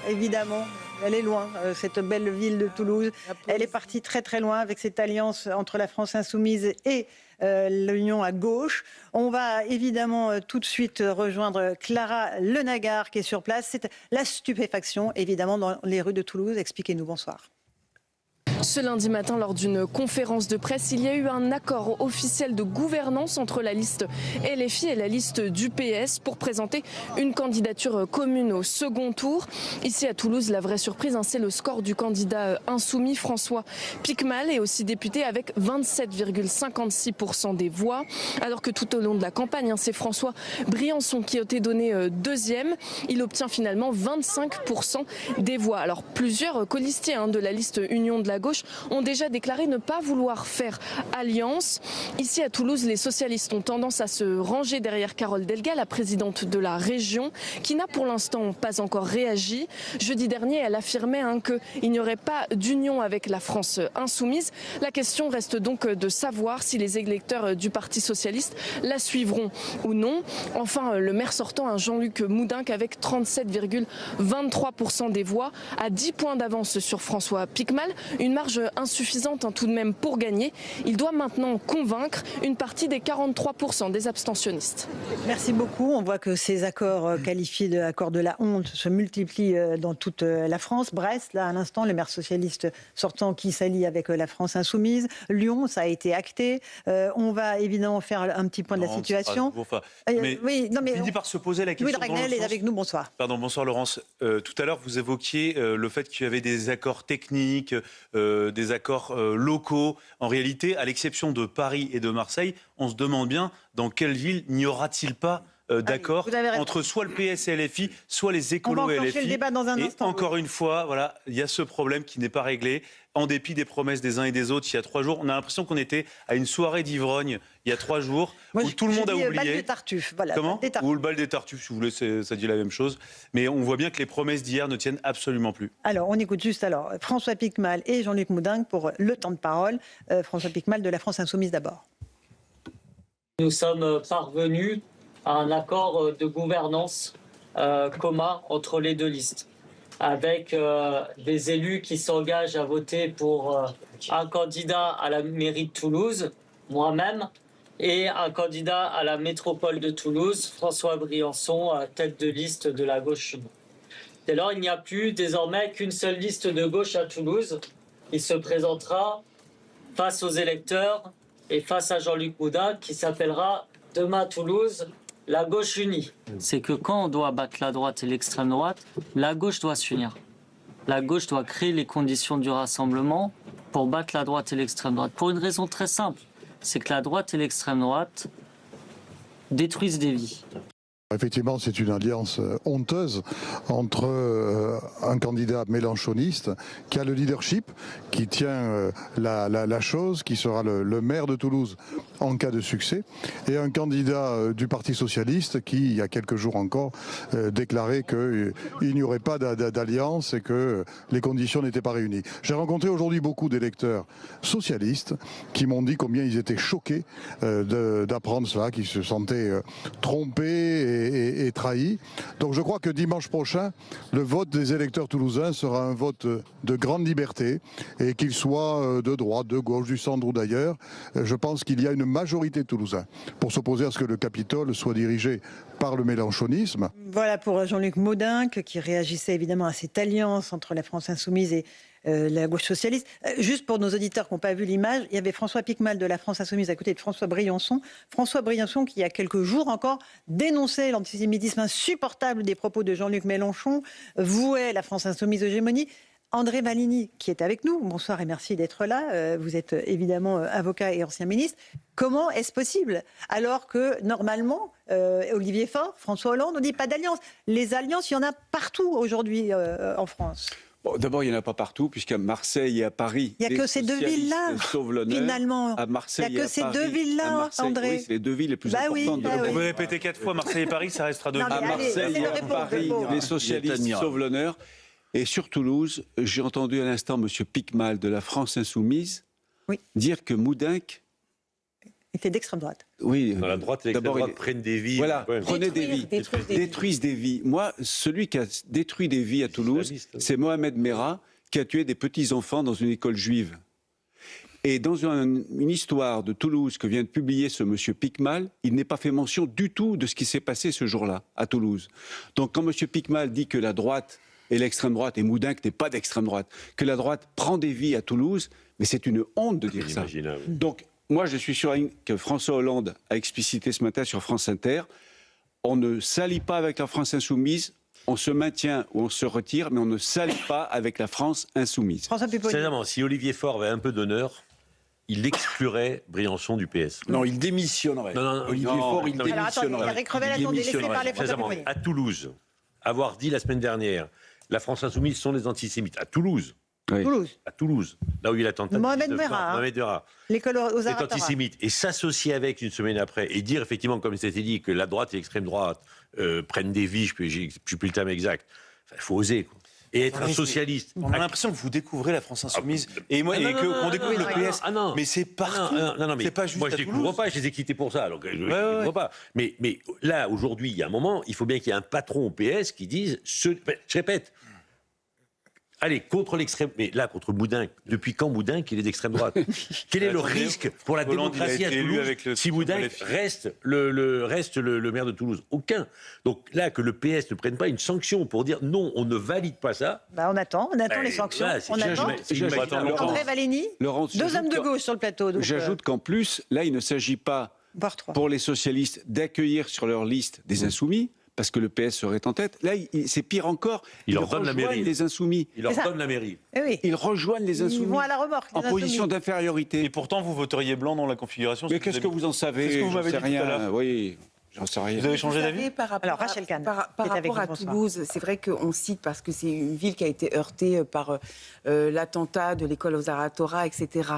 évidemment. Elle est loin, cette belle ville de Toulouse. Elle est partie très très loin avec cette alliance entre la France insoumise et l'Union à gauche. On va évidemment tout de suite rejoindre Clara Lenagar qui est sur place. C'est la stupéfaction évidemment dans les rues de Toulouse. Expliquez-nous, bonsoir. Ce lundi matin, lors d'une conférence de presse, il y a eu un accord officiel de gouvernance entre la liste LFI et la liste du PS pour présenter une candidature commune au second tour. Ici à Toulouse, la vraie surprise, c'est le score du candidat insoumis François Piquemal, est aussi député avec 27,56% des voix, alors que tout au long de la campagne, c'est François Briançon qui a été donné deuxième. Il obtient finalement 25% des voix. Alors plusieurs colistiers de la liste Union de la gauche ont déjà déclaré ne pas vouloir faire alliance. Ici à Toulouse, les socialistes ont tendance à se ranger derrière Carole Delga, la présidente de la région, qui n'a pour l'instant pas encore réagi. Jeudi dernier, elle affirmait qu'il n'y aurait pas d'union avec la France insoumise. La question reste donc de savoir si les électeurs du Parti socialiste la suivront ou non. Enfin, le maire sortant, Jean-Luc Moudenc, avec 37,23% des voix, à 10 points d'avance sur François Piquemal. Une marge insuffisante tout de même pour gagner. Il doit maintenant convaincre une partie des 43% des abstentionnistes. Merci beaucoup. On voit que ces accords qualifiés d'accords de la honte se multiplient dans toute la France. Brest, là à l'instant, le maire socialiste sortant qui s'allie avec la France insoumise. Lyon, ça a été acté. On va évidemment faire un petit point de la situation. Finit par se poser la question. Louis Dragnel est avec nous, bonsoir. Pardon, bonsoir Laurence. Tout à l'heure, vous évoquiez le fait qu'il y avait des accords techniques, des accords locaux. En réalité, à l'exception de Paris et de Marseille, on se demande bien dans quelle ville n'y aura-t-il pas d'accord entre soit le PS et LFI, soit les écolos et LFI. Le débat dans un instant. Encore une fois, voilà, il y a ce problème qui n'est pas réglé. En dépit des promesses des uns et des autres, il y a 3 jours, on a l'impression qu'on était à une soirée d'ivrogne il y a 3 jours, où tout le monde a oublié. Le bal des Tartuffes, voilà. Comment ? Ou le bal des Tartuffes, si vous voulez, ça dit la même chose. Mais on voit bien que les promesses d'hier ne tiennent absolument plus. Alors, on écoute juste François Piquemal et Jean-Luc Moudenc pour le temps de parole. François Piquemal de la France insoumise d'abord. Nous sommes parvenus à un accord de gouvernance commun entre les deux listes, avec des élus qui s'engagent à voter pour un candidat à la mairie de Toulouse, moi-même, et un candidat à la métropole de Toulouse, François Briançon, tête de liste de la gauche unie. Dès lors, il n'y a plus désormais qu'une seule liste de gauche à Toulouse qui se présentera face aux électeurs et face à Jean-Luc Moudenc, qui s'appellera demain à Toulouse la gauche unie. C'est que quand on doit battre la droite et l'extrême droite, la gauche doit s'unir. La gauche doit créer les conditions du rassemblement pour battre la droite et l'extrême droite. Pour une raison très simple, c'est que la droite et l'extrême droite détruisent des vies. Effectivement, c'est une alliance honteuse entre un candidat mélenchoniste qui a le leadership, qui tient la chose, qui sera le maire de Toulouse en cas de succès, et un candidat du Parti socialiste qui, il y a quelques jours encore, déclarait qu'il n'y aurait pas d'alliance et que les conditions n'étaient pas réunies. J'ai rencontré aujourd'hui beaucoup d'électeurs socialistes qui m'ont dit combien ils étaient choqués d'apprendre cela, qu'ils se sentaient trompés et trahi. Donc je crois que dimanche prochain, le vote des électeurs toulousains sera un vote de grande liberté, et qu'il soit de droite, de gauche, du centre ou d'ailleurs. Je pense qu'il y a une majorité de Toulousains pour s'opposer à ce que le Capitole soit dirigé par le mélenchonisme. Voilà pour Jean-Luc Moudenc qui réagissait évidemment à cette alliance entre la France insoumise et la gauche socialiste. Juste pour nos auditeurs qui n'ont pas vu l'image, il y avait François Piquemal de la France insoumise à côté de François Briançon. François Briançon qui, il y a quelques jours encore, dénonçait l'antisémitisme insupportable des propos de Jean-Luc Mélenchon, vouait la France insoumise aux gémonies. André Valigny, qui est avec nous, bonsoir et merci d'être là. Vous êtes évidemment avocat et ancien ministre. Comment est-ce possible ? Alors que normalement, Olivier Faure, François Hollande, on ne dit pas d'alliance. Les alliances, il y en a partout aujourd'hui en France. Bon, d'abord, il n'y en a pas partout, puisqu'à Marseille et à Paris, il n'y a que ces deux villes-là, finalement. À Marseille, il n'y a que ces deux villes-là, André. Oui, c'est les deux villes les plus importantes de Vous pouvez répéter 4 fois Marseille et Paris, ça restera 2 villes. À Marseille et à Paris, les socialistes sauvent l'honneur. Et sur Toulouse, j'ai entendu à l'instant M. Piquemal de la France insoumise dire que Moudenc Il fait d'extrême droite. Oui. Dans la droite et l'extrême droite prennent des vies. Voilà, Ouais. prenez des vies, détruisent des vies. Moi, celui qui a détruit des vies à Toulouse, c'est Mohamed Merah, qui a tué des petits-enfants dans une école juive. Et dans une histoire de Toulouse que vient de publier ce monsieur Piquemal, il n'est pas fait mention du tout de ce qui s'est passé ce jour-là à Toulouse. Donc quand monsieur Piquemal dit que la droite et l'extrême droite, et Moudinque n'est pas d'extrême droite, que la droite prend des vies à Toulouse, mais c'est une honte de dire ça. Donc moi je suis sûr que François Hollande a explicité ce matin sur France Inter, on ne s'allie pas avec la France insoumise, on se maintient ou on se retire, mais on ne s'allie pas avec la France insoumise. François Pupponi. Sincèrement, si Olivier Faure avait un peu d'honneur, il exclurait Briançon du PS. Non, il démissionnerait. Olivier Faure, il démissionnerait. Alors attendez, Eric Revel, attendez, laissez parler François Sincèrement, Pupponi. à Toulouse, avoir dit la semaine dernière, la France insoumise sont les antisémites. À Toulouse. Oui. Toulouse. À Toulouse, là où il y a l'attentat. Mohamed Merah. Mohamed Merah. L'école aux C'est Aratora. antisémite. Et s'associer avec une semaine après et dire effectivement, comme c'était dit, que la droite et l'extrême droite prennent des vies, je ne sais plus le terme exact. Il faut oser, quoi. Et être un socialiste. On a l'impression que vous découvrez la France insoumise et moi qu'on découvre le PS. Mais c'est partout. Mais c'est pas juste moi, je à ne découvre Toulouse. pas, je les ai quittés pour ça. Donc, je ne découvre pas. Mais là, aujourd'hui, il y a un moment, il faut bien qu'il y ait un patron au PS qui dise. Je répète. Allez, contre l'extrême. Mais là, contre Moudinque. Depuis quand Moudinque, il est d'extrême droite? Quel est le risque pour la démocratie à Toulouse si Moudinque reste le maire de Toulouse? Aucun. Donc là, que le PS ne prenne pas une sanction pour dire non, on ne valide pas ça. Bah, on attend les sanctions. Là, On attend. André Valény, Laurence, deux hommes de j'ajoute gauche sur le plateau. donc, J'ajoute qu'en plus, là, il ne s'agit pas voire trois. pour les socialistes d'accueillir sur leur liste des insoumis, parce que le PS serait en tête. Là, c'est pire encore. Ils Ils leur donnent la rejoignent mairie. les insoumis. Il leur C'est ça. donne la mairie. Eh oui. Ils rejoignent les insoumis. Ils vont à la remorque. en les position insoumis. d'infériorité. Et pourtant, vous voteriez blanc dans la configuration. Mais qu'est-ce que vous en savez? C'est ce que vous J'en m'avez sais dit tout à rien. l'heure. Oui, j'en sais rien. Vous avez changé Vous d'avis savez, par rapport Alors, Rachel Kahn, par qui est avec rapport à nous, bonsoir. Toulouse, c'est vrai qu'on cite parce que c'est une ville qui a été heurtée par l'attentat de l'école aux Aratora, etc.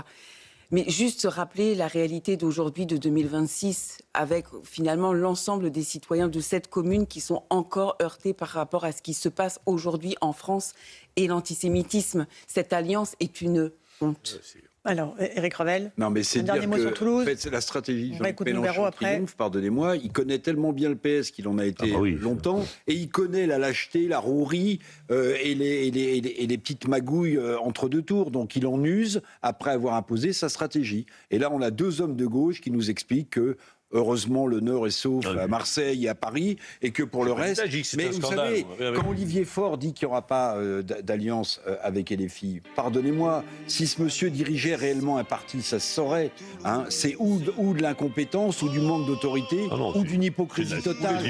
Mais juste se rappeler la réalité d'aujourd'hui, de 2026, avec finalement l'ensemble des citoyens de cette commune qui sont encore heurtés par rapport à ce qui se passe aujourd'hui en France et l'antisémitisme. Cette alliance est une honte. Alors, Éric Revel. Non, mais c'est Un dire dernier mot que sur Toulouse. en fait, c'est la stratégie de On va Jean-Luc écouter Nouvero Mélenchon après. triomphe, pardonnez-moi. Il connaît tellement bien le PS qu'il en a été longtemps, et il connaît la lâcheté, la rouerie et les petites magouilles entre deux tours. Donc il en use après avoir imposé sa stratégie. Et là, on a deux hommes de gauche qui nous expliquent que heureusement, le Nord est sauf à Marseille et à Paris, et que pour le reste... Mais vous savez, quand Olivier Faure dit qu'il n'y aura pas d'alliance avec LFI, pardonnez-moi, si ce monsieur dirigeait réellement un parti, ça se saurait. Hein, c'est ou de l'incompétence, ou du manque d'autorité, ou d'une hypocrisie totale.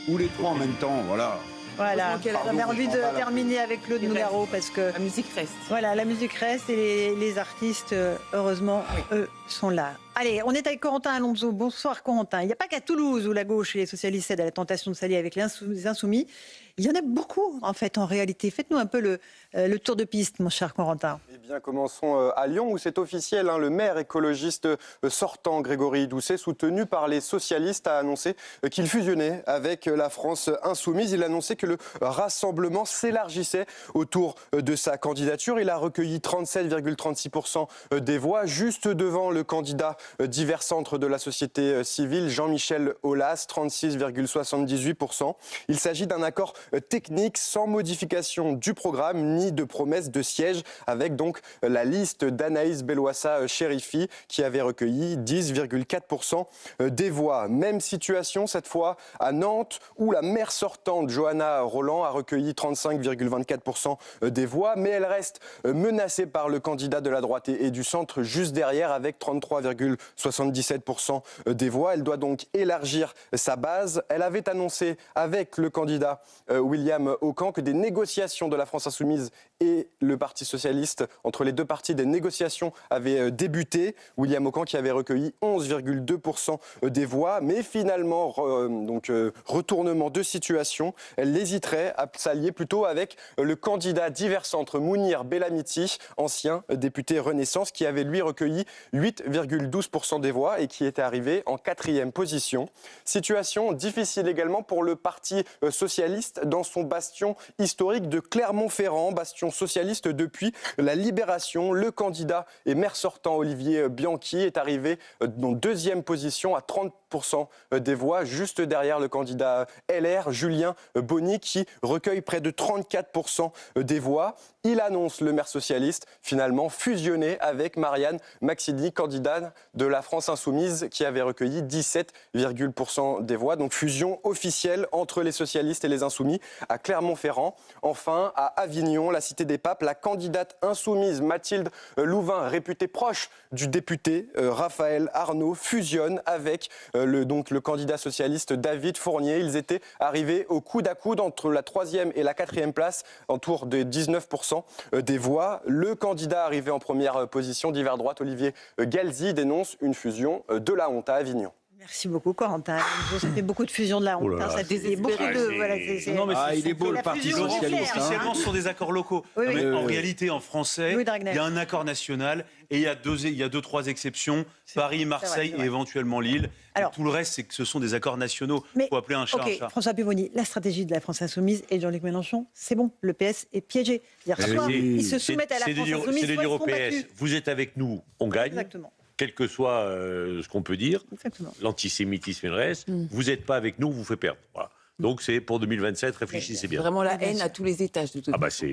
Ou les trois en même temps, voilà. Voilà, on a envie de terminer avec Claude Nougaro parce que La musique reste. voilà, la musique reste et les artistes, heureusement, eux, sont là. Allez, on est avec Corentin Alonso. Bonsoir Corentin. Il n'y a pas qu'à Toulouse où la gauche et les socialistes cèdent à la tentation de s'allier avec les insoumis. Il y en a beaucoup, en fait, en réalité. Faites-nous un peu le tour de piste, mon cher Corentin. Eh bien, commençons à Lyon, où c'est officiel. Le maire écologiste sortant, Grégory Doucet, soutenu par les socialistes, a annoncé qu'il fusionnait avec la France insoumise. Il a annoncé que le rassemblement s'élargissait autour de sa candidature. Il a recueilli 37,36% des voix, juste devant le candidat divers centre de la société civile, Jean-Michel Aulas, 36,78%. Il s'agit d'un accord technique sans modification du programme ni de promesse de siège, avec donc la liste d'Anaïs Belloissa-Chérifi qui avait recueilli 10,4% des voix. Même situation cette fois à Nantes, où la maire sortante Johanna Roland a recueilli 35,24% des voix, mais elle reste menacée par le candidat de la droite et du centre juste derrière avec 33,77% des voix. Elle doit donc élargir sa base. Elle avait annoncé avec le candidat William Aucan que des négociations de la France insoumise et le Parti socialiste, entre les deux partis, des négociations avaient débuté. William Aucan qui avait recueilli 11,2% des voix, mais finalement, retournement de situation, elle hésiterait à s'allier plutôt avec le candidat divers centre Mounir Bellamiti, ancien député Renaissance, qui avait lui recueilli 8,12% des voix et qui était arrivé en 4e position. Situation difficile également pour le Parti socialiste dans son bastion historique de Clermont-Ferrand, bastion socialiste depuis la libération Libération, le candidat et maire sortant Olivier Bianchi est arrivé en deuxième position à 30% des voix, juste derrière le candidat LR, Julien Bonny, qui recueille près de 34% des voix. Il annonce, le maire socialiste, finalement fusionner avec Marianne Maxini, candidate de la France Insoumise, qui avait recueilli 17% des voix. Donc fusion officielle entre les socialistes et les insoumis à Clermont-Ferrand. Enfin, à Avignon, la cité des papes, la candidate insoumise Mathilde Louvain, réputée proche du député Raphaël Arnaud, fusionne avec le candidat socialiste David Fournier. Ils étaient arrivés au coude à coude entre la 3e et la 4e place, autour de 19% des voix. Le candidat arrivé en première position d'hiver droite, Olivier Galzi, dénonce une fusion de la honte à Avignon. Merci beaucoup, Corentin. Ça fait beaucoup de fusions de la honte. Ça fait beaucoup de. Voilà, non, mais il est beau le Parti socialiste. Officiellement, ce sont des accords locaux. Oui, oui. En réalité, en français, il y a un accord national et il y a deux, trois exceptions Paris, Marseille et éventuellement Lille. Alors, tout le reste, c'est que ce sont des accords nationaux. Il faut appeler un chat un chat. François Pupponi, la stratégie de la France Insoumise et de Jean-Luc Mélenchon, c'est bon. Le PS est piégé. Soit ils se soumettent à la France Insoumise, c'est de dire au PS, battus. vous êtes avec nous, on gagne. Exactement. Quel que soit ce qu'on peut dire, l'antisémitisme et le reste, vous n'êtes pas avec nous, vous fait perdre. Voilà. Donc c'est pour 2027, réfléchissez bien. Vraiment la haine à tous les étages de toute façon.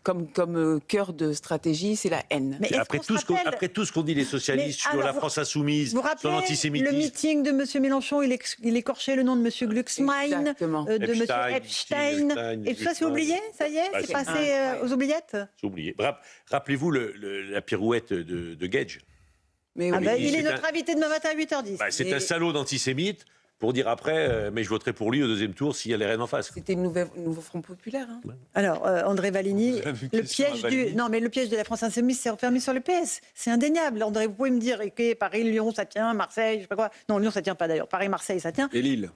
Comme cœur de stratégie, c'est la haine. Mais après tout ce qu'on dit les socialistes sur la France Insoumise, sur l'antisémitisme. Le meeting de M. Mélenchon, il écorchait le nom de M. Glucksmann, de M. Epstein. Et tout ça, c'est oublié, ça y est, c'est passé aux oubliettes. C'est oublié. Rappelez-vous la pirouette de Gage. Mais il est notre invité demain matin à 8h10. C'est un salaud d'antisémite pour dire après, mais je voterai pour lui au deuxième tour s'il y a les Rennes en face. C'était le nouveau Front Populaire. Hein. Alors, André Valigny, le piège de la France Insoumise s'est refermé sur le PS. C'est indéniable. André, vous pouvez me dire que Paris, Lyon, ça tient, Marseille, je sais pas quoi. Non, Lyon, ça tient pas d'ailleurs. Paris, Marseille, ça tient. Et Lille.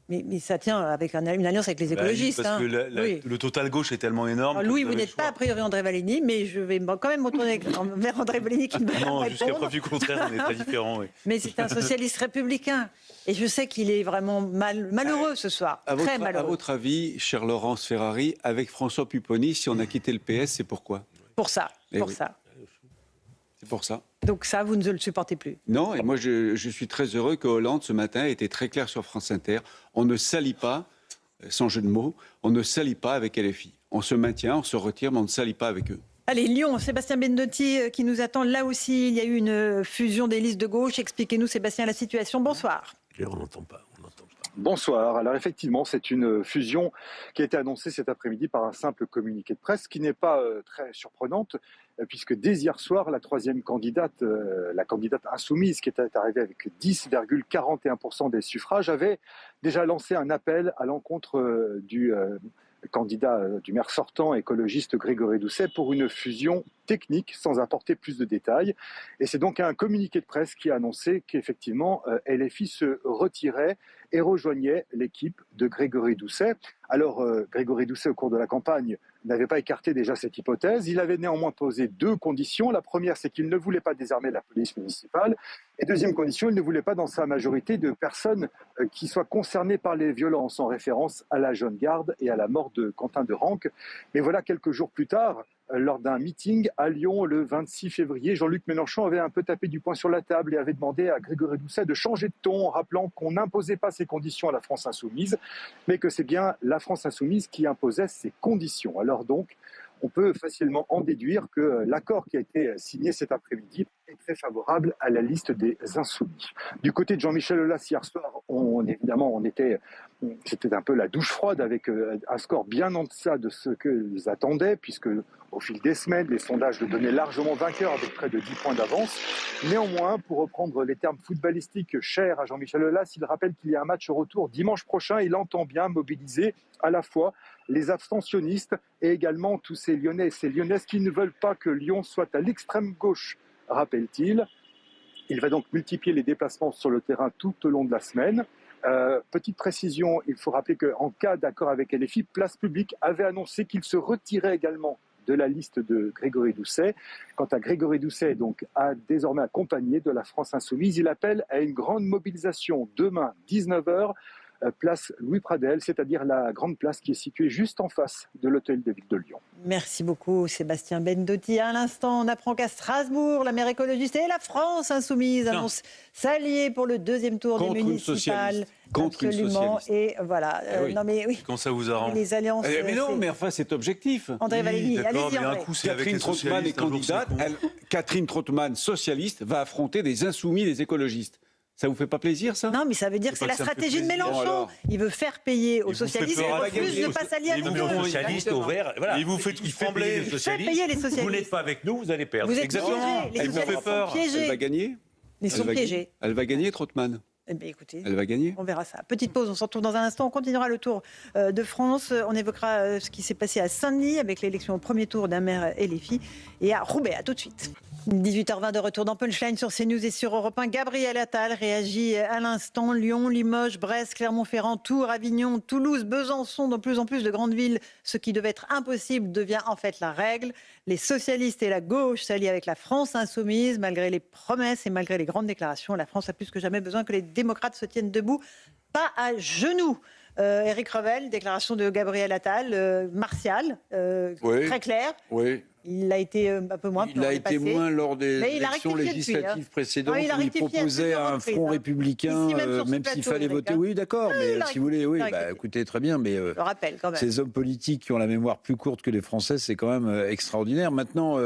Mais ça tient avec une alliance avec les écologistes. Parce que le total gauche est tellement énorme. Louis, vous n'êtes pas a priori André Valigny, mais je vais quand même me tourner vers André Valigny qui me va Non, jusqu'à preuve du contraire, on est très différents. Oui. Mais c'est un socialiste républicain. Et je sais qu'il est vraiment malheureux ce soir. Très malheureux. À votre avis, cher Laurence Ferrari, avec François Pupponi, si on a quitté le PS, c'est pourquoi ? Pour ça. C'est pour ça. Donc ça, vous ne le supportez plus? Non, et moi je suis très heureux que Hollande, ce matin, ait été très clair sur France Inter. On ne salit pas, sans jeu de mots, on ne salit pas avec LFI. On se maintient, on se retire, mais on ne salit pas avec eux. Allez, Lyon, Sébastien Bendotti qui nous attend. Là aussi, il y a eu une fusion des listes de gauche. Expliquez-nous, Sébastien, la situation. Bonsoir. On n'entend pas. Bonsoir. Alors effectivement, c'est une fusion qui a été annoncée cet après-midi par un simple communiqué de presse qui n'est pas très surprenante puisque dès hier soir, la troisième candidate, la candidate insoumise qui était arrivée avec 10,41% des suffrages, avait déjà lancé un appel à l'encontre du candidat du maire sortant écologiste Grégory Doucet pour une fusion technique sans apporter plus de détails. Et c'est donc un communiqué de presse qui a annoncé qu'effectivement LFI se retirait et rejoignait l'équipe de Grégory Doucet. Alors Grégory Doucet, au cours de la campagne, n'avait pas écarté déjà cette hypothèse. Il avait néanmoins posé deux conditions. La première, c'est qu'il ne voulait pas désarmer la police municipale. Et deuxième condition, il ne voulait pas dans sa majorité de personnes qui soient concernées par les violences, en référence à la Jeune Garde et à la mort de Quentin de Ranc. Mais voilà, quelques jours plus tard, lors d'un meeting à Lyon le 26 février, Jean-Luc Mélenchon avait un peu tapé du poing sur la table et avait demandé à Grégory Doucet de changer de ton, en rappelant qu'on n'imposait pas ces conditions à la France Insoumise, mais que c'est bien la France Insoumise qui imposait ces conditions. Alors donc, on peut facilement en déduire que l'accord qui a été signé cet après-midi est très favorable à la liste des Insoumis. Du côté de Jean-Michel Aulas, hier soir, c'était un peu la douche froide avec un score bien en deçà de ce qu'ils attendaient, puisque au fil des semaines, les sondages le donnaient largement vainqueur avec près de 10 points d'avance. Néanmoins, pour reprendre les termes footballistiques chers à Jean-Michel Aulas, il rappelle qu'il y a un match retour dimanche prochain. Il entend bien mobiliser à la fois les abstentionnistes et également tous ces Lyonnais et ces Lyonnaises qui ne veulent pas que Lyon soit à l'extrême gauche, rappelle-t-il. Il va donc multiplier les déplacements sur le terrain tout au long de la semaine. Petite précision, il faut rappeler qu'en cas d'accord avec LFI, Place Publique avait annoncé qu'il se retirait également de la liste de Grégory Doucet. Quant à Grégory Doucet, donc, a désormais accompagné de la France Insoumise, il appelle à une grande mobilisation demain, 19h, place Louis Pradel, c'est-à-dire la grande place qui est située juste en face de l'hôtel de ville de Lyon. Merci beaucoup Sébastien Bendotti. À l'instant, on apprend qu'à Strasbourg, la maire écologiste et la France insoumise annoncent s'allier pour le deuxième tour des municipales. Contre une socialiste. Et voilà. Oui. Non mais oui. Quand ça vous arrange. Les alliances. Mais non, mais enfin, c'est objectif. André Valéry, allez-y. Un coup, c'est avec Catherine les Trautmann est socialistes, un jour, c'est candidate. con. Catherine Trautmann, socialiste, va affronter des insoumis, des écologistes. Ça vous fait pas plaisir, ça? Non, mais ça veut dire que c'est la stratégie de Mélenchon. Il veut faire payer aux socialistes et refuse de ne pas s'allier avec Mais aux eux. socialistes, au vert, voilà. Il vous fait tous trembler. Les payer les socialistes. Vous n'êtes pas avec nous, vous allez perdre. Vous êtes Exactement. piégés. Les Elle vous fait socialistes peur. sont piégés. Elle va gagner? Ils sont piégés. Elle va gagner, Trautmann? Eh bien, écoutez, Elle va gagner? on verra ça. Petite pause, on se retrouve dans un instant. On continuera le tour de France. On évoquera ce qui s'est passé à Saint-Denis avec l'élection au premier tour d'un maire LFI et à Roubaix. À tout de suite. 18h20 de retour dans Punchline sur CNews et sur Europe 1. Gabriel Attal réagit à l'instant. Lyon, Limoges, Brest, Clermont-Ferrand, Tours, Avignon, Toulouse, Besançon, de plus en plus de grandes villes. Ce qui devait être impossible devient en fait la règle. Les socialistes et la gauche s'allient avec la France insoumise. Malgré les promesses et malgré les grandes déclarations, la France a plus que jamais besoin que les démocrates se tiennent debout, pas à genoux. Éric Revel, déclaration de Gabriel Attal, martiale, très claire. Oui. Il a été un peu moins. Il a été moins lors des élections législatives précédentes où il proposait un front républicain, même s'il fallait voter. Oui, d'accord, mais si vous voulez, oui, écoutez, très bien, mais je rappelle quand même. Ces hommes politiques qui ont la mémoire plus courte que les Français, c'est quand même extraordinaire. Maintenant,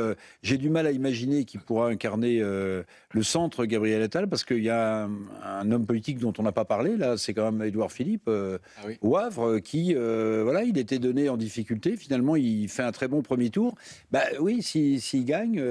j'ai du mal à imaginer qui pourra incarner le centre, Gabriel Attal, parce qu'il y a un homme politique dont on n'a pas parlé, là, c'est quand même Édouard Philippe, au Havre, qui, voilà, il était donné en difficulté. Finalement, il fait un très bon premier tour. Oui, s'il gagne,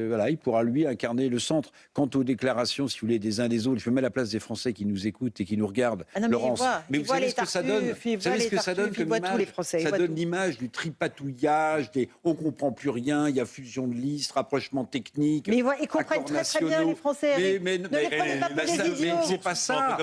voilà, il pourra lui incarner le centre. Quant aux déclarations, si vous voulez, des uns des autres, je me mets à la place des Français qui nous écoutent et qui nous regardent. Ah non, Laurence, mais vous savez ce que ça donne? Vous savez ce que ça donne comme image? Ça donne l'image du tripatouillage, on comprend plus rien, il y a fusion de listes, rapprochement technique. Mais ils comprennent très bien les Français. Mais ne les prenez pas pour des idiots. c'est pas ça.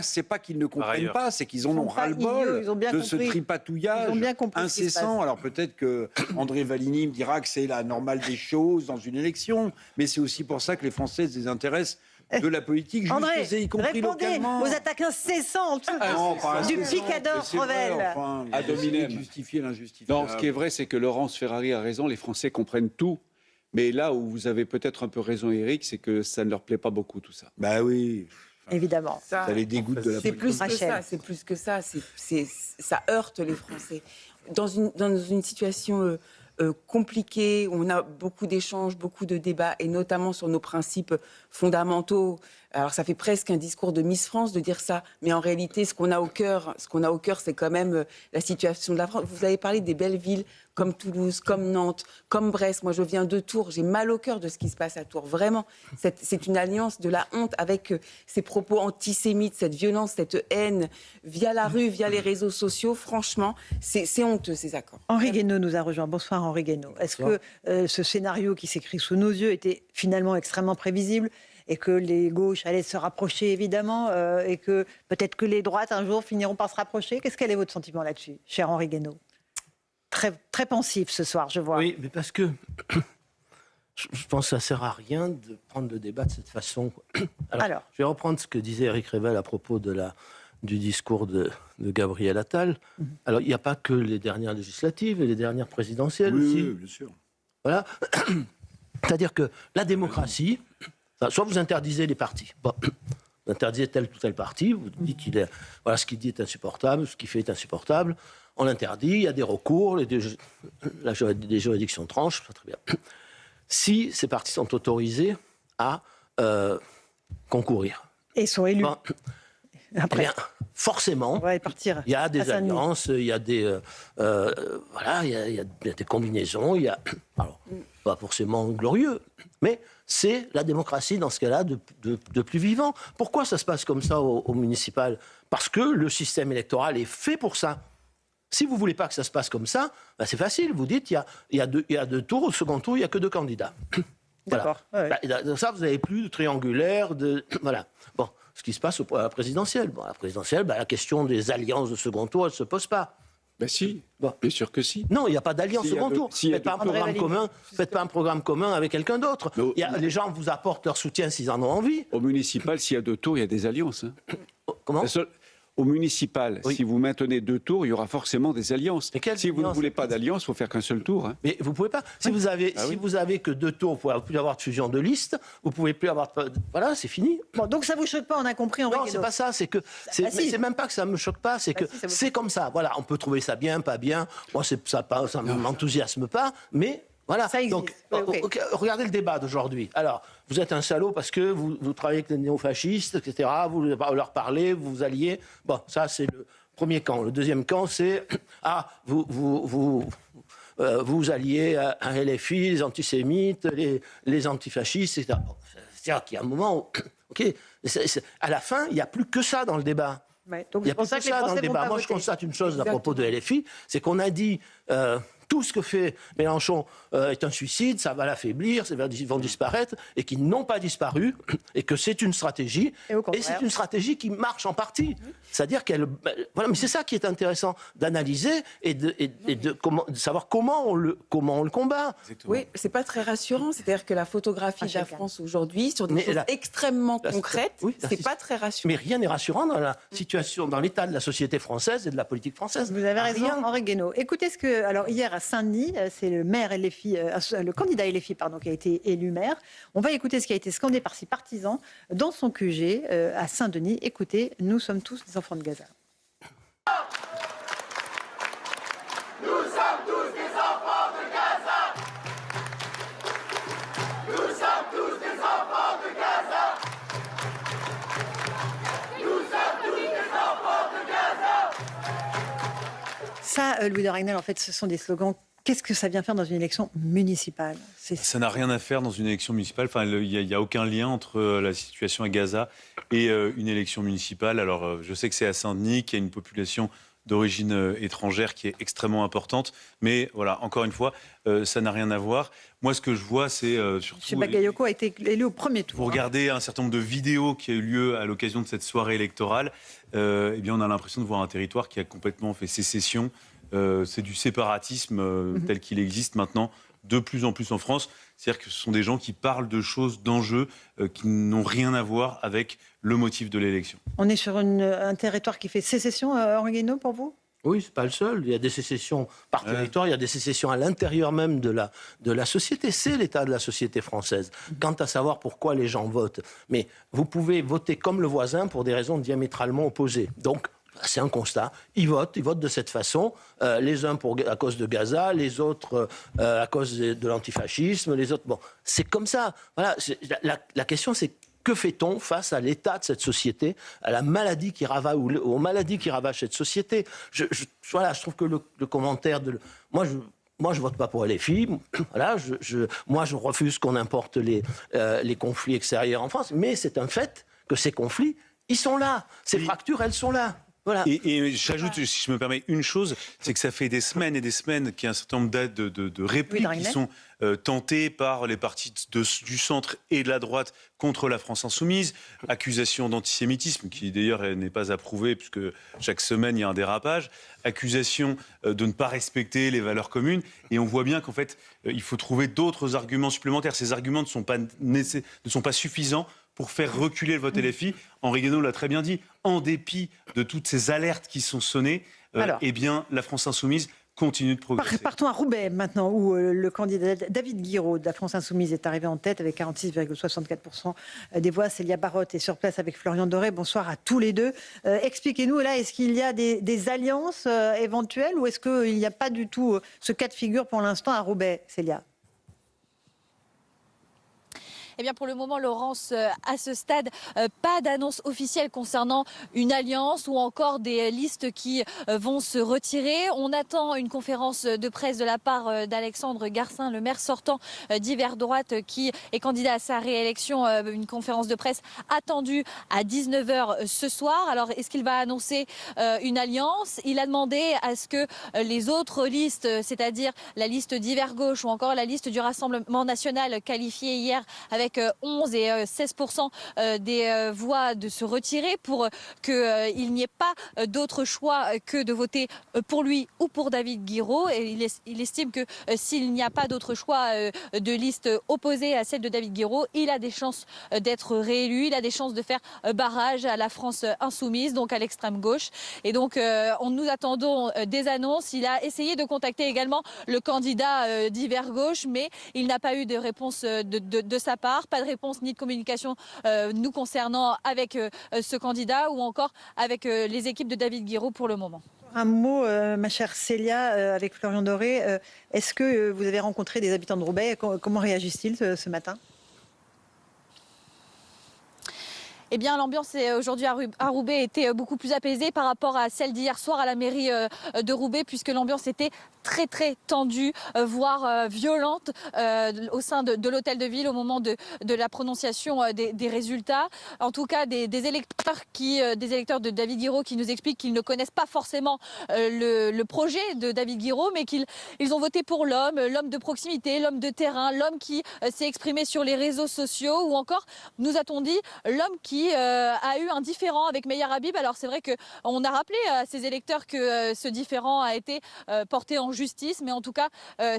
C'est pas qu'ils ne comprennent pas, c'est qu'ils en ont ras-le-bol de ce tripatouillage incessant. Alors peut-être que André Valigny me dira que c'est la normale des choses dans une élection, mais c'est aussi pour ça que les Français se désintéressent de la politique, André, y compris répondez localement. aux attaques incessantes du picador Revel. À dominer, justifier l'injustifiable. Non, ce qui est vrai, c'est que Laurence Ferrari a raison, les Français comprennent tout. Mais là où vous avez peut-être un peu raison, Éric, c'est que ça ne leur plaît pas beaucoup, tout ça. Bah oui. Évidemment. Ça les dégoûte de la politique. C'est plus que ça. Ça heurte les Français. Dans une situation compliquée, où on a beaucoup d'échanges, beaucoup de débats, et notamment sur nos principes fondamentaux. Alors ça fait presque un discours de Miss France de dire ça, mais en réalité, ce qu'on a au cœur, c'est quand même la situation de la France. Vous avez parlé des belles villes comme Toulouse, comme Nantes, comme Brest. Moi, je viens de Tours. J'ai mal au cœur de ce qui se passe à Tours. Vraiment, c'est une alliance de la honte avec ces propos antisémites, cette violence, cette haine via la rue, via les réseaux sociaux. Franchement, c'est honteux, ces accords. Henri Guénaud nous a rejoint. Bonsoir, Henri Guénaud. Est-ce que ce scénario qui s'écrit sous nos yeux était finalement extrêmement prévisible et que les gauches allaient se rapprocher, évidemment, et que peut-être que les droites, un jour, finiront par se rapprocher? Quel est votre sentiment là-dessus, cher Henri Guénaud? Très pensif ce soir, je vois. Oui, mais parce que je pense que ça ne sert à rien de prendre le débat de cette façon. Alors, je vais reprendre ce que disait Éric Revel à propos du discours de Gabriel Attal. Alors, il n'y a pas que les dernières législatives et les dernières présidentielles aussi. Oui, bien sûr. Voilà. C'est-à-dire que la démocratie, soit vous interdisez les partis. Bon. Vous interdisez tel ou tel parti, vous dites voilà, ce qu'il dit est insupportable, ce qu'il fait est insupportable. On l'interdit, il y a des recours, les juridictions tranchent, très bien. Si ces partis sont autorisés à concourir. Et sont élus. Bon, après. Eh bien, forcément, il y a des alliances, il y a des voilà, il y a des combinaisons, il y a alors pas forcément glorieux, mais c'est la démocratie dans ce cas-là de plus vivant. Pourquoi ça se passe comme ça au municipal? Parce que le système électoral est fait pour ça. Si vous ne voulez pas que ça se passe comme ça, ben c'est facile. Vous dites il y a deux tours, au second tour, il n'y a que 2 candidats. D'accord. Voilà. Ouais. Dans ça, vous n'avez plus de triangulaire. Voilà. Bon, ce qui se passe à la présidentielle. Bon, à la présidentielle, la question des alliances de second tour, elle ne se pose pas. Ben si, bon. Bien sûr que si. Non, il n'y a pas d'alliance second tour. Faites pas un programme commun avec quelqu'un d'autre. Les gens vous apportent leur soutien s'ils en ont envie. Au municipal, s'il y a 2 tours, il y a des alliances. Hein. Comment Au municipal, si vous maintenez 2 tours, il y aura forcément des alliances. Si vous ne voulez pas d'alliance, il faut faire qu'un seul tour. Hein. Mais vous ne pouvez pas. Si vous avez que 2 tours, vous ne pouvez plus avoir de fusion de liste. Vous ne pouvez plus avoir... Voilà, c'est fini. Bon, donc ça ne vous choque pas, on a compris. Non, c'est pas ça. C'est que c'est même pas que ça ne me choque pas. C'est que c'est comme ça. Voilà, on peut trouver ça bien, pas bien. Moi, ça ne m'enthousiasme pas. Mais... Voilà, donc regardez le débat d'aujourd'hui. Alors, vous êtes un salaud parce que vous travaillez avec les néofascistes, etc., vous leur parlez, vous vous alliez. Bon, ça, c'est le premier camp. Le deuxième camp, c'est vous alliez à LFI, les antisémites, les antifascistes, etc. C'est-à-dire qu'il y a un moment où, à la fin, il n'y a plus que ça dans le débat. Ouais, donc il n'y a plus que ça dans le débat. Moi, je constate une chose à propos de LFI, c'est qu'on a dit... tout ce que fait Mélenchon est un suicide, ça va l'affaiblir, ils vont disparaître, et qu'ils n'ont pas disparu, et que c'est une stratégie, et c'est une stratégie qui marche en partie. C'est-à-dire qu'elle... Voilà, mais c'est ça qui est intéressant, d'analyser et de savoir comment on le combat. Exactement. Oui, c'est pas très rassurant, c'est-à-dire que la photographie de la France aujourd'hui, sur des choses extrêmement concrètes, c'est pas très rassurant. Mais rien n'est rassurant dans la situation, dans l'état de la société française et de la politique française. Vous avez raison, Henri Guénaud. Écoutez ce que... Alors, hier, à Saint-Denis, c'est le maire LFI, le candidat LFI qui a été élu maire. On va écouter ce qui a été scandé par ses partisans dans son QG à Saint-Denis. Écoutez, nous sommes tous des enfants de Gaza. Nous sommes tous des enfants de Gaza. Nous sommes tous des enfants de Gaza. Nous sommes tous des enfants de Gaza. Ça, Louis de Ragnel, en fait, ce sont des slogans. Qu'est-ce que ça vient faire dans une élection municipale ? Ça n'a rien à faire dans une élection municipale. Enfin, il n'y a aucun lien entre la situation à Gaza et une élection municipale. Alors, je sais que c'est à Saint-Denis, qu'il y a une population d'origine étrangère qui est extrêmement importante. Mais voilà, encore une fois, ça n'a rien à voir. Moi, ce que je vois, c'est surtout... M. Bagayoko a été élu au premier tour. Vous regardez un certain nombre de vidéos qui a eu lieu à l'occasion de cette soirée électorale. Eh bien, on a l'impression de voir un territoire qui a complètement fait sécession. C'est du séparatisme tel qu'il existe maintenant de plus en plus en France. C'est-à-dire que ce sont des gens qui parlent de choses, d'enjeux qui n'ont rien à voir avec le motif de l'élection. On est sur un territoire qui fait sécession, Henri Guénaud, pour vous ? Oui, c'est pas le seul. Il y a des sécessions par territoire, il y a des sécessions à l'intérieur même de la société. C'est l'état de la société française. Quant à savoir pourquoi les gens votent. Mais vous pouvez voter comme le voisin pour des raisons diamétralement opposées. Donc, c'est un constat. Ils votent de cette façon. Les uns à cause de Gaza, les autres à cause de l'antifascisme, les autres... Bon, c'est comme ça. Voilà. La question, c'est que fait-on face à l'état de cette société, à la maladie qui ravage, aux maladies qui ravagent cette société. Je trouve que le commentaire de... Moi, je vote pas pour LFI. Voilà, moi, je refuse qu'on importe les conflits extérieurs en France. Mais c'est un fait que ces conflits, ils sont là. Ces fractures, elles sont là. Voilà. Et j'ajoute, si je me permets, une chose, c'est que ça fait des semaines et des semaines qu'il y a un certain nombre de répliques qui sont tentées par les partis du centre et de la droite contre la France insoumise, accusations d'antisémitisme, qui d'ailleurs n'est pas approuvée, puisque chaque semaine il y a un dérapage, accusations de ne pas respecter les valeurs communes, et on voit bien qu'en fait, il faut trouver d'autres arguments supplémentaires. Ces arguments ne sont pas suffisants pour faire reculer le vote LFI. Henri Guénaud l'a très bien dit, en dépit de toutes ces alertes qui sont sonnées, eh bien, la France insoumise continue de progresser. Partons à Roubaix maintenant, où le candidat David Guiraud de la France insoumise est arrivé en tête avec 46,64% des voix. Célia Barotte est sur place avec Florian Doré. Bonsoir à tous les deux. Expliquez-nous, là, est-ce qu'il y a des alliances éventuelles ou est-ce qu'il n'y a pas du tout ce cas de figure pour l'instant à Roubaix, Célia ? Eh bien, pour le moment, Laurence, à ce stade, pas d'annonce officielle concernant une alliance ou encore des listes qui vont se retirer. On attend une conférence de presse de la part d'Alexandre Garcin, le maire sortant d'Hiver Droite, qui est candidat à sa réélection. Une conférence de presse attendue à 19h ce soir. Alors, est-ce qu'il va annoncer une alliance ? Il a demandé à ce que les autres listes, c'est-à-dire la liste d'Hiver Gauche ou encore la liste du Rassemblement national qualifiée hier avec avec 11 et 16% des voix de se retirer pour qu'il n'y ait pas d'autre choix que de voter pour lui ou pour David Guiraud. Et il estime que s'il n'y a pas d'autre choix de liste opposée à celle de David Guiraud, il a des chances d'être réélu, il a des chances de faire barrage à la France insoumise, donc à l'extrême gauche. Et donc nous attendons des annonces. Il a essayé de contacter également le candidat d'hiver gauche, mais il n'a pas eu de réponse de sa part, pas de réponse ni de communication nous concernant avec ce candidat ou encore avec les équipes de David Guiraud pour le moment. Un mot, ma chère Célia, avec Florian Doré. Est-ce que vous avez rencontré des habitants de Roubaix? Comment réagissent-ils ce matin? Eh bien, l'ambiance aujourd'hui à Roubaix était beaucoup plus apaisée par rapport à celle d'hier soir à la mairie de Roubaix, puisque l'ambiance était très tendue, voire violente au sein de l'hôtel de ville au moment de la prononciation des résultats. En tout cas, des électeurs de David Guiraud qui nous expliquent qu'ils ne connaissent pas forcément le projet de David Guiraud, mais qu'ils ont voté pour l'homme de proximité, l'homme de terrain, l'homme qui s'est exprimé sur les réseaux sociaux, ou encore, nous a-t-on dit, l'homme qui a eu un différend avec Meyer Habib. Alors c'est vrai qu'on a rappelé à ces électeurs que ce différend a été porté en justice, mais en tout cas,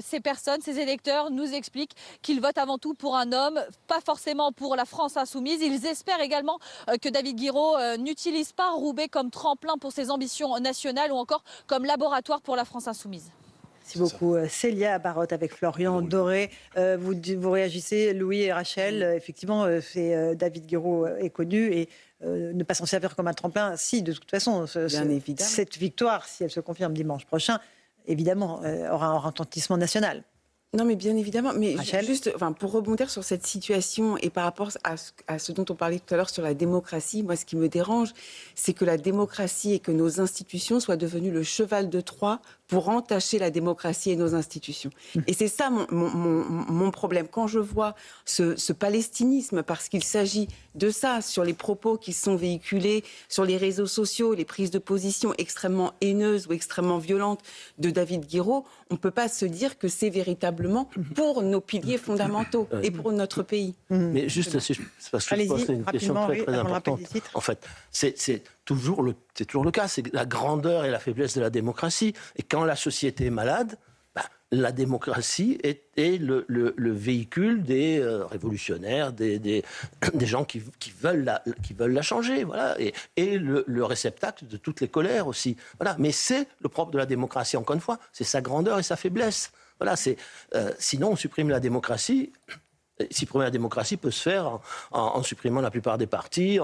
ces électeurs nous expliquent qu'ils votent avant tout pour un homme, pas forcément pour la France insoumise. Ils espèrent également que David Guiraud n'utilise pas Roubaix comme tremplin pour ses ambitions nationales ou encore comme laboratoire pour la France insoumise. Merci beaucoup. Célia Barotte avec Florian Doré. Vous réagissez, Louis et Rachel. Effectivement, David Guiraud est connu et ne pas s'en servir comme un tremplin. Si, de toute façon, cette victoire, si elle se confirme dimanche prochain, évidemment, aura un retentissement national. Non, mais bien évidemment. Mais juste, pour rebondir sur cette situation et par rapport à ce dont on parlait tout à l'heure sur la démocratie, moi, ce qui me dérange, c'est que la démocratie et que nos institutions soient devenues le cheval de Troie pour entacher la démocratie et nos institutions. Et c'est ça mon problème. Quand je vois ce palestinisme, parce qu'il s'agit de ça, sur les propos qui sont véhiculés sur les réseaux sociaux, les prises de position extrêmement haineuses ou extrêmement violentes de David Guiraud, on ne peut pas se dire que c'est véritablement pour nos piliers fondamentaux et pour notre pays. Mais juste, c'est parce que je pense que c'est une question très importante. En fait, c'est toujours le cas, c'est la grandeur et la faiblesse de la démocratie. Et quand la société est malade, la démocratie est le véhicule des révolutionnaires, des gens qui veulent la changer, voilà, et le réceptacle de toutes les colères aussi. Voilà. Mais c'est le propre de la démocratie, encore une fois, c'est sa grandeur et sa faiblesse. Voilà, sinon on supprime la démocratie. Supprimer la démocratie peut se faire en supprimant la plupart des partis.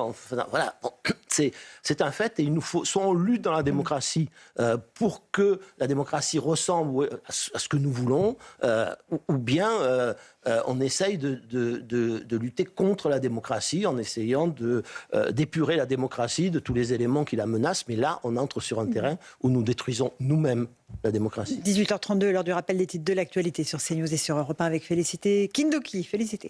Voilà, c'est un fait et il nous faut, soit on lutte dans la démocratie pour que la démocratie ressemble à ce que nous voulons, ou bien on essaye de lutter contre la démocratie en essayant d'épurer la démocratie de tous les éléments qui la menacent. Mais là, on entre sur un terrain où nous détruisons nous-mêmes la démocratie. 18h32, l'heure du rappel des titres de l'actualité sur CNews et sur Europe 1 avec Félicité Kindoki. Félicité.